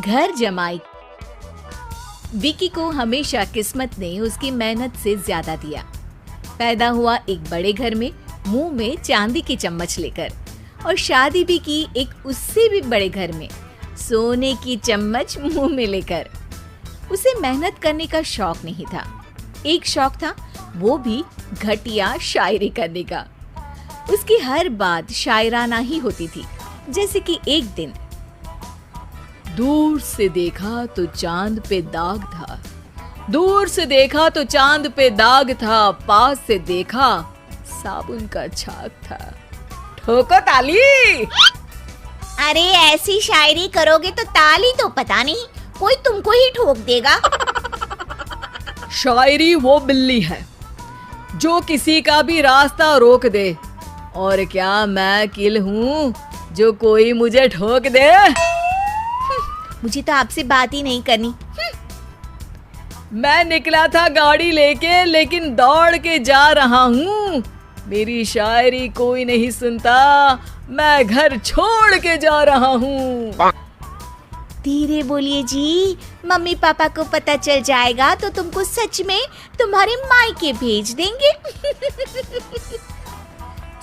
घर जमाई। विकी को हमेशा किस्मत ने उसकी मेहनत से ज्यादा दिया। पैदा हुआ एक बड़े घर में, मुंह में चांदी की चम्मच लेकर, और शादी भी की एक उससे भी बड़े घर में, सोने की चम्मच मुंह में लेकर। उसे मेहनत करने का शौक नहीं था। एक शौक था, वो भी घटिया शायरी करने का। उसकी हर बात शायराना ही होती थी। जैसे कि एक दिन, दूर से देखा तो चांद पे दाग था, दूर से देखा तो चांद पे दाग था, पास से देखा साबुन का छाग था। ठोको ताली। अरे ऐसी शायरी करोगे तो ताली तो पता नहीं, कोई तुमको ही ठोक देगा। शायरी वो बिल्ली है जो किसी का भी रास्ता रोक दे, और क्या मैं किल हूँ जो कोई मुझे ठोक दे। मुझे तो आपसे बात ही नहीं करनी। मैं निकला था गाड़ी लेके, लेकिन दौड़ के जा रहा हूँ। मेरी शायरी कोई नहीं सुनता, मैं घर छोड़ के जा रहा हूँ। धीरे बोलिए जी, मम्मी पापा को पता चल जाएगा तो तुमको सच में तुम्हारे मायके भेज देंगे।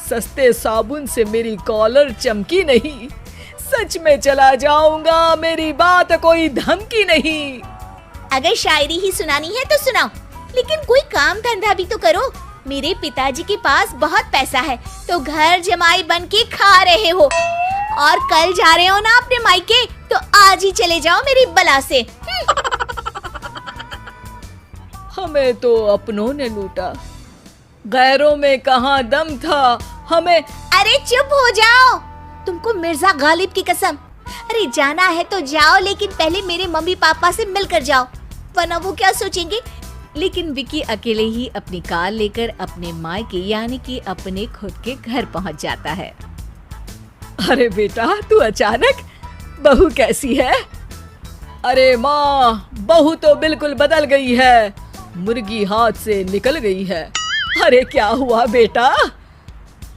सस्ते साबुन से मेरी कॉलर चमकी नहीं, सच में चला जाऊंगा, मेरी बात कोई धमकी नहीं। अगर शायरी ही सुनानी है तो सुनाओ, लेकिन कोई काम धंधा भी तो करो। मेरे पिताजी के पास बहुत पैसा है, तो घर जमाई बन के खा रहे हो, और कल जा रहे हो ना अपने मायके, तो आज ही चले जाओ मेरी बला से। हमें तो अपनों ने लूटा, गैरों में कहाँ दम था हमें। अरे चुप हो जाओ, तुमको मिर्जा गालिब की कसम। अरे जाना है तो जाओ, लेकिन पहले मेरे मम्मी पापा से मिलकर जाओ, वरना वो क्या सोचेंगे। लेकिन विकी अकेले ही अपनी कार लेकर अपने मायके यानी कि अपने खुद के घर पहुंच जाता है। अरे बेटा, तू अचानक, बहू कैसी है? अरे माँ, बहू तो बिल्कुल बदल गई है, मुर्गी हाथ से निकल गई है। अरे क्या हुआ बेटा?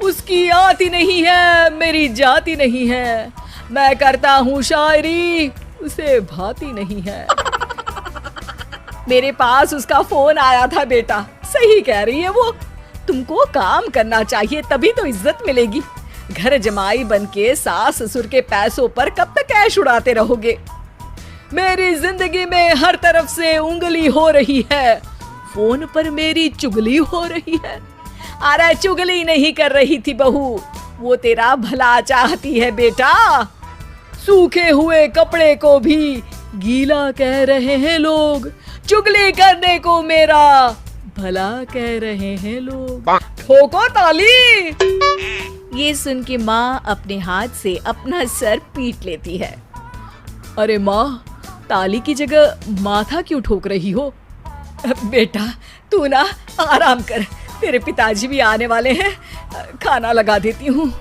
उसकी आती नहीं है, मेरी जाती नहीं है, मैं करता हूँ शायरी, उसे भाती नहीं है। मेरे पास उसका फोन आया था बेटा, सही कह रही है वो, तुमको काम करना चाहिए तभी तो इज्जत मिलेगी। घर जमाई बनके सास ससुर के पैसों पर कब तक ऐश उड़ाते रहोगे? मेरी जिंदगी में हर तरफ से उंगली हो रही है, फोन पर मेरी चुगली हो रही है। अरे चुगली नहीं कर रही थी बहू, वो तेरा भला चाहती है बेटा। सूखे हुए कपड़े को भी गीला कह रहे हैं लोग, चुगली करने को मेरा भला कह रहे हैं लोग। ठोको ताली। ये सुन के माँ अपने हाथ से अपना सर पीट लेती है। अरे माँ, ताली की जगह माथा क्यों ठोक रही हो? बेटा तू ना आराम कर, तेरे पिताजी भी आने वाले हैं, खाना लगा देती हूँ।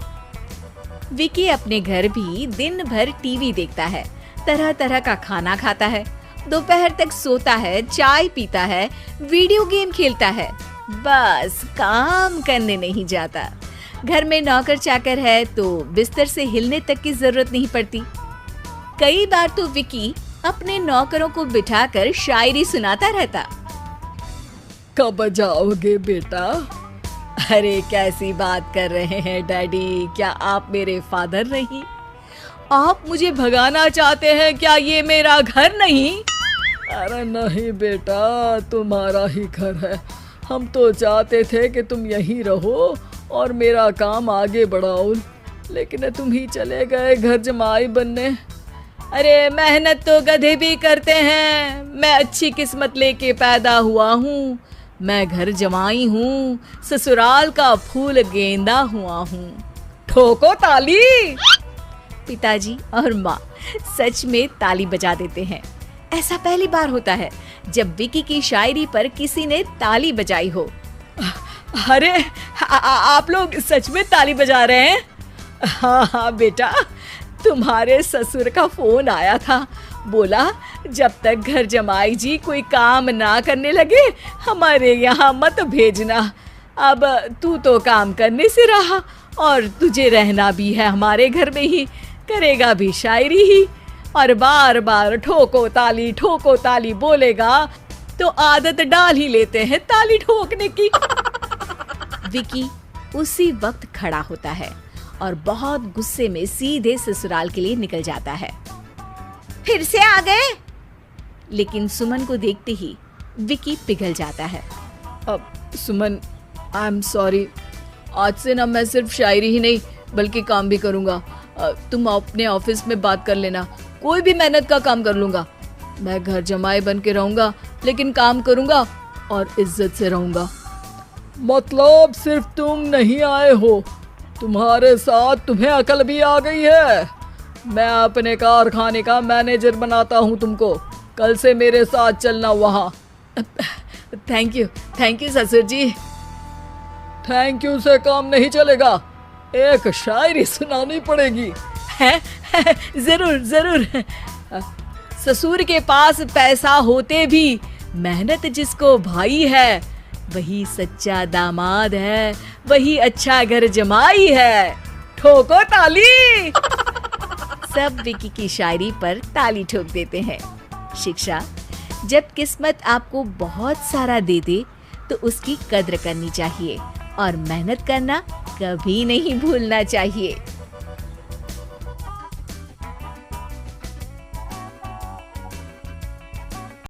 विकी अपने घर भी दिन भर टीवी देखता है, तरह तरह का खाना खाता है, दोपहर तक सोता है, चाय पीता है, वीडियो गेम खेलता है, बस काम करने नहीं जाता। घर में नौकर चाकर है तो बिस्तर से हिलने तक की जरूरत नहीं पड़ती। कई बार तो विकी अपने नौकरों को बिठाकर शायरी सुनाता रहता। कब जाओगे बेटा? अरे कैसी बात कर रहे हैं डैडी, क्या आप मेरे फादर नहीं? आप मुझे भगाना चाहते हैं क्या? ये मेरा घर नहीं। अरे नहीं बेटा, तुम्हारा ही घर है, हम तो चाहते थे कि तुम यहीं रहो और मेरा काम आगे बढ़ाओ, लेकिन तुम ही चले गए घर जमाई बनने। अरे मेहनत तो गधे भी करते हैं, मैं अच्छी किस्मत लेके पैदा हुआ हूँ, मैं घर जमाई हूँ, ससुराल का फूल गेंदा हुआ हूँ। ठोको ताली। पिताजी और माँ सच में ताली बजा देते हैं। ऐसा पहली बार होता है जब विकी की शायरी पर किसी ने ताली बजाई हो। अरे आप लोग सच में ताली बजा रहे हैं? हाँ हाँ बेटा, तुम्हारे ससुर का फोन आया था, बोला जब तक घर जमाई जी कोई काम ना करने लगे हमारे यहाँ मत भेजना। अब तू तो काम करने से रहा और तुझे रहना भी है हमारे घर में ही, करेगा भी शायरी ही। और बार बार ठोको ताली बोलेगा तो आदत डाल ही लेते हैं ताली ठोकने की। विकी उसी वक्त खड़ा होता है और बहुत गुस्से में सीधे ससुराल के लिए निकल जाता है। फिर से आ गए? लेकिन सुमन को देखते ही विकी पिघल जाता है। अब सुमन, आई एम सॉरी, आज से ना मैं सिर्फ शायरी ही नहीं बल्कि काम भी करूंगा। तुम अपने ऑफिस में बात कर लेना, कोई भी मेहनत का काम कर लूंगा। मैं घर जमाए बन के रहूंगा लेकिन काम करूंगा और इज्जत से रहूंगा। मतलब सिर्फ तुम नहीं आए हो, तुम्हारे साथ तुम्हें अकल भी आ गई है। मैं अपने कारखाने का मैनेजर बनाता हूँ तुमको, कल से मेरे साथ चलना वहाँ। थैंक यू ससुर जी। थैंक यू से काम नहीं चलेगा, एक शायरी सुनानी पड़ेगी। है? जरूर। ससुर के पास पैसा होते भी मेहनत जिसको भाई है, वही सच्चा दामाद है, वही अच्छा घर जमाई है। ठोको ताली। सब विकी की शायरी पर ताली ठोक देते हैं। शिक्षा: जब किस्मत आपको बहुत सारा दे दे तो उसकी कद्र करनी चाहिए और मेहनत करना कभी नहीं भूलना चाहिए।